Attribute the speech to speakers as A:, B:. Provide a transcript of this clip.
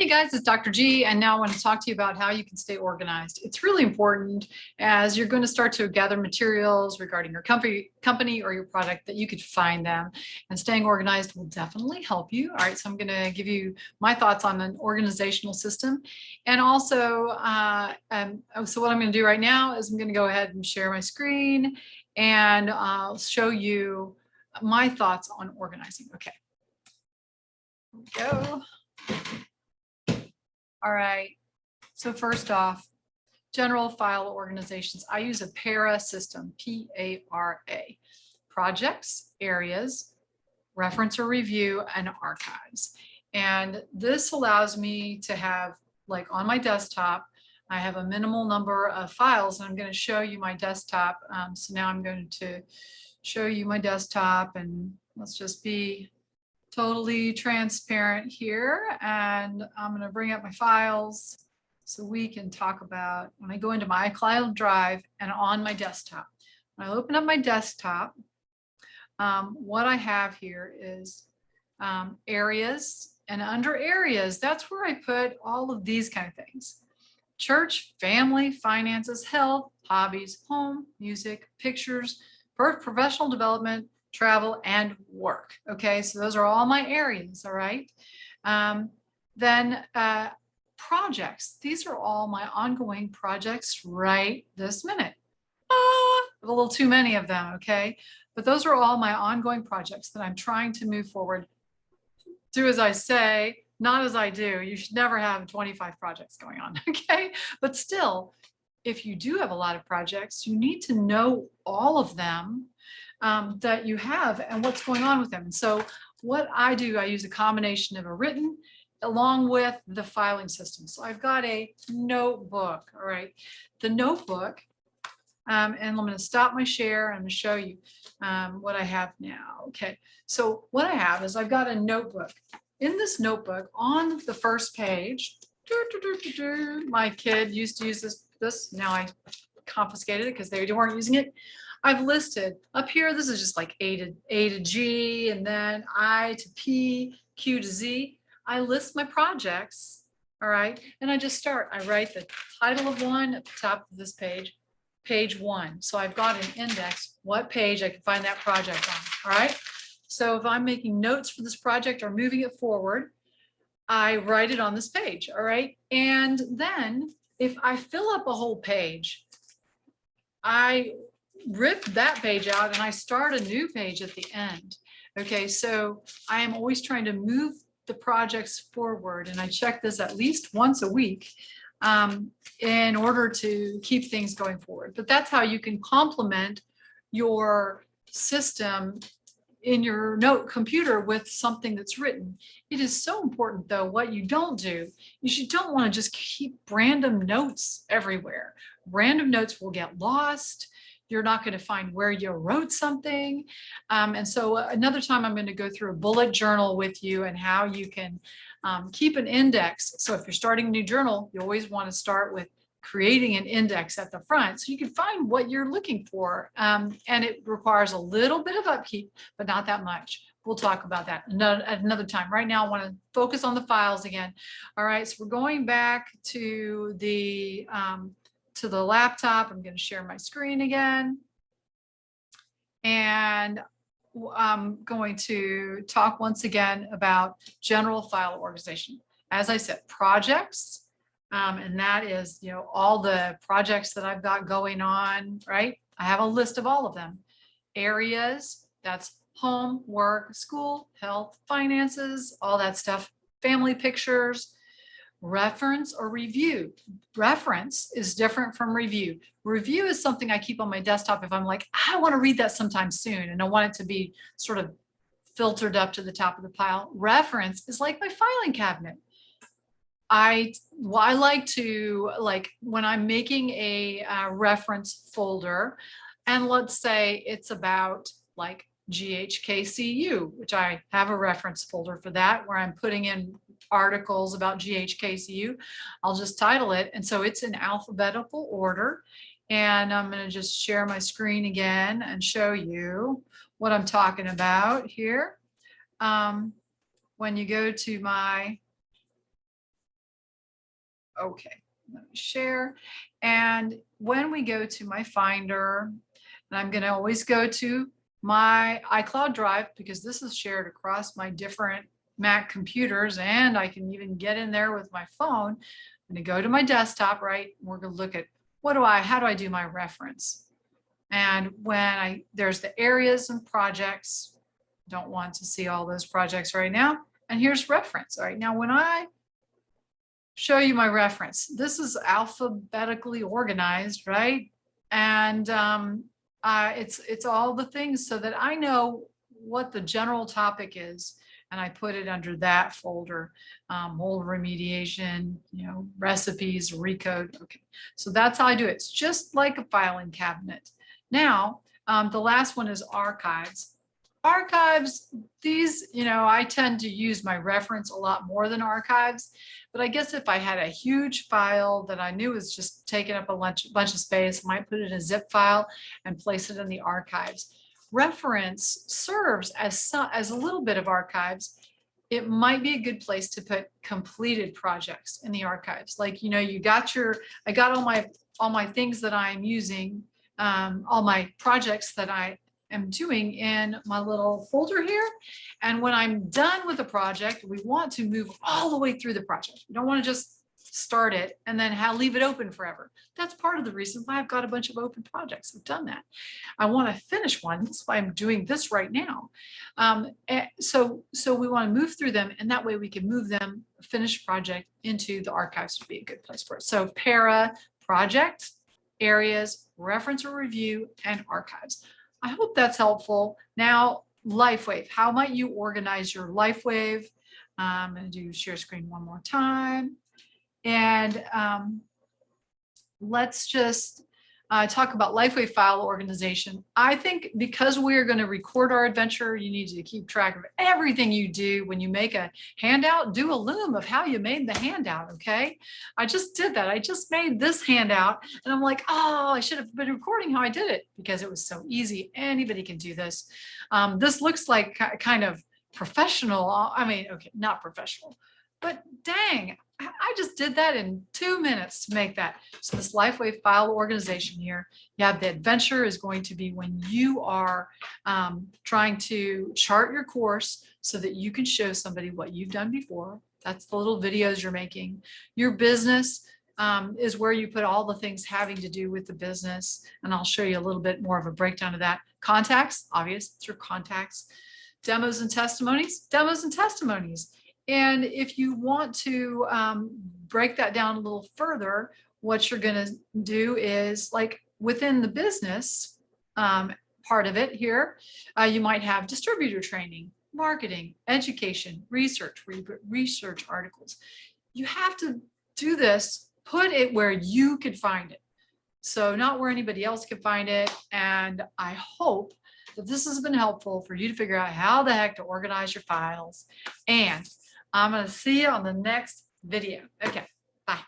A: Hey guys, it's Dr. G, and now I want to talk to you about how you can stay organized. It's really important as you're going to start to gather materials regarding your company or your product that you could find them, and staying organized will definitely help you. All right, so I'm going to give you my thoughts on an organizational system, and also, so what I'm going to do right now is I'm going to go ahead and share my screen, and I'll show you my thoughts on organizing. Okay, here we go. All right, so first off, general file organizations. I use a PARA system, P-A-R-A. Projects, areas, reference or review, and archives. And this allows me to have, like on my desktop, I have a minimal number of files, and I'm going to show you my desktop. So now I'm going to show you my desktop, and let's just be totally transparent here, and I'm going to bring up my files so we can talk about when I go into my iCloud Drive and on my desktop. When I open up my desktop, what I have here is areas, and under areas, that's where I put all of these kind of things: church, family, finances, health, hobbies, home, music, pictures, professional development, travel, and work. Okay, so those are all my areas. All right. Then projects. These are all my ongoing projects right this minute. A little too many of them. Okay, but those are all my ongoing projects that I'm trying to move forward. Do as I say, not as I do. You should never have 25 projects going on. Okay, but still, if you do have a lot of projects, you need to know all of them that you have and what's going on with them. And so what I do, I use a combination of a written along with the filing system. So I've got a notebook. All right, the notebook, and I'm going to stop my share and I'm going to show you what I have now. Okay, so what I have is I've got a notebook. In this notebook, on the first page, my kid used to use this. Now I confiscated it because they weren't using it. I've listed up here, this is just like A to G, and then I to P, Q to Z. I list my projects, all right? And I just start, I write the title of one at the top of this page, page 1. So I've got an index, what page I can find that project on, all right? So if I'm making notes for this project or moving it forward, I write it on this page, all right? And then if I fill up a whole page, I rip that page out and I start a new page at the end. Okay, so I am always trying to move the projects forward, and I check this at least once a week in order to keep things going forward. But that's how you can complement your system in your note computer with something that's written. It is so important, though, what you don't do is you don't want to just keep random notes everywhere. Random notes will get lost. You're not going to find where you wrote something. And so another time I'm going to go through a bullet journal with you and how you can keep an index. So if you're starting a new journal, you always want to start with creating an index at the front so you can find what you're looking for. And it requires a little bit of upkeep, but not that much. We'll talk about that at another time. Right now, I want to focus on the files again. All right, so we're going back to the laptop. I'm going to share my screen again. And I'm going to talk once again about general file organization. As I said, projects, and that is, all the projects that I've got going on, right? I have a list of all of them. Areas, that's home, work, school, health, finances, all that stuff. Family pictures. Reference or review. Reference is different from review. Review is something I keep on my desktop if I'm like, I want to read that sometime soon, and I want it to be sort of filtered up to the top of the pile. Reference is like my filing cabinet. I like to, when I'm making a reference folder, and let's say it's about like GHKCU, which I have a reference folder for that, where I'm putting in articles about GHKCU. I'll just title it. And so it's in alphabetical order. And I'm going to just share my screen again and show you what I'm talking about here. When you go to my Okay, let me share. And when we go to my Finder, and I'm going to always go to my iCloud Drive because this is shared across my different Mac computers, and I can even get in there with my phone. I'm going to go to my desktop, right? We're going to look at how do I do my reference? And there's the areas and projects, don't want to see all those projects right now. And here's reference. All right, now when I show you my reference, this is alphabetically organized, right? And it's all the things so that I know what the general topic is, and I put it under that folder, mold remediation, recipes, recode. Okay, so that's how I do it. It's just like a filing cabinet. Now, the last one is archives. Archives, these, I tend to use my reference a lot more than archives, but I guess if I had a huge file that I knew was just taking up a bunch of space, I might put it in a zip file and place it in the archives. Reference serves as a little bit of archives. It might be a good place to put completed projects in the archives. Like, I got all my things that I'm using, all my projects that I am doing in my little folder here. And when I'm done with the project, we want to move all the way through the project. We don't want to just start it and then leave it open forever. That's part of the reason why I've got a bunch of open projects. I've done that. I want to finish one. That's why I'm doing this right now. So we want to move through them, and that way we can move them, finished project, into the archives would be a good place for it. So para, project, areas, reference or review, and archives. I hope that's helpful. Now, LifeWave. How might you organize your LifeWave? I'm going to do share screen one more time. And let's just talk about LifeWave file organization. I think because we're going to record our adventure, you need to keep track of everything you do. When you make a handout, do a loom of how you made the handout, okay? I just did that. I just made this handout, and I'm like, oh, I should have been recording how I did it because it was so easy. Anybody can do this. This looks like kind of professional. I mean, okay, not professional, but dang, I just did that in 2 minutes to make that. So this LifeWave file organization here, you have the adventure is going to be when you are trying to chart your course so that you can show somebody what you've done before. That's the little videos you're making. Your business is where you put all the things having to do with the business. And I'll show you a little bit more of a breakdown of that. Contacts, obvious, it's your contacts. Demos and testimonies, And if you want to break that down a little further, what you're going to do is, like, within the business part of it here, you might have distributor training, marketing, education, research articles. You have to do this, put it where you could find it. So not where anybody else could find it. And I hope that this has been helpful for you to figure out how the heck to organize your files. And I'm going to see you on the next video. Okay, bye.